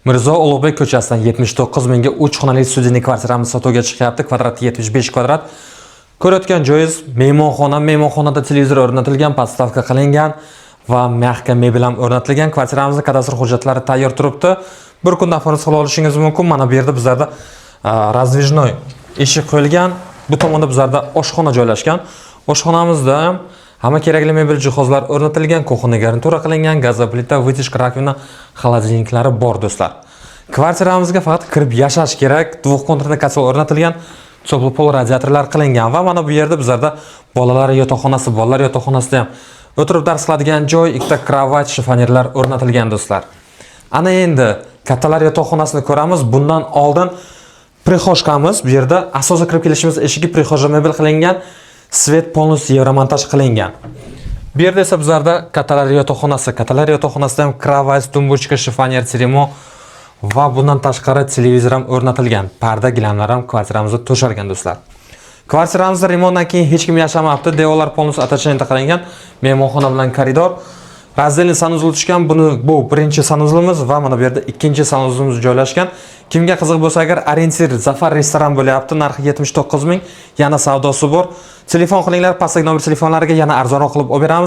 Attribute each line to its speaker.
Speaker 1: Mirzo Ulug'bek ko'chasidan 79 mingga 3 xonali studiyaning kvartiramiz sotuvga chiqyapti. Kvadrati 75 kvadrat. Ko'rayotgan joyingiz mehmonxonada televizor o'rnatilgan, podstavka qilingan va mexga mebel ham o'rnatilgan. Kvartiramizning kadastr hujjatlari tayyor turibdi. Bir kunda foiz qila olishingiz mumkin. Mana bu yerda bizlarda razdvijnoy eshik qo'yilgan. Bu tomonda bizlarda oshxona joylashgan. Oshxonamizda ham hamma kerakli mebel jihozlar o'rnatilgan, kuxna garnitura qilingan, gaz plita, vitish, rakvina, xolodilniklari bor do'stlar. Kvartiramizga faqat kirib yashash kerak. Dvoqkontrolli kotel o'rnatilgan, so'pli radiatorlar qilingan va mana bu yerda bizlarda bolalar yotoqxonasida ham o'tirib dars qiladigan joy, ikkita kravat, shifonerlar o'rnatilgan do'stlar. Ana endi kattalar yotoqxonasini ko'ramiz. Bundan oldin prixoshkamiz, bu yerda asosiy kirib kelishimiz eshigi prixoja mebel qilingan. Svet polностью evromontaj qilingan. Bu yerda esa bizlarda kattalar yotoqxonasida ham kravat, tumbuchka, shifoner, termo va bundan tashqari televizor ham o'rnatilgan. Parda gilamlar ham kvartiramizda to'shalgan do'stlar. Kvartiramizda remontdan keyin hech kim yashamabdi. Devorlar polностью attachment qilingan. Mehmonxona bilan koridor. Razdelni sanuzul tushgan. Bu birinchi sanuzulimiz va mana bu yerda ikkinchi sanuzulimiz joylashgan. Kimga qiziq bo'lsa agar Orientir Zafar restoran bo'lyapti, narxi 79 ming, yana savdosi bor. Telefon qilinglar, pastdagi nomer telefonlariga yana arzonroq qilib olib beramiz.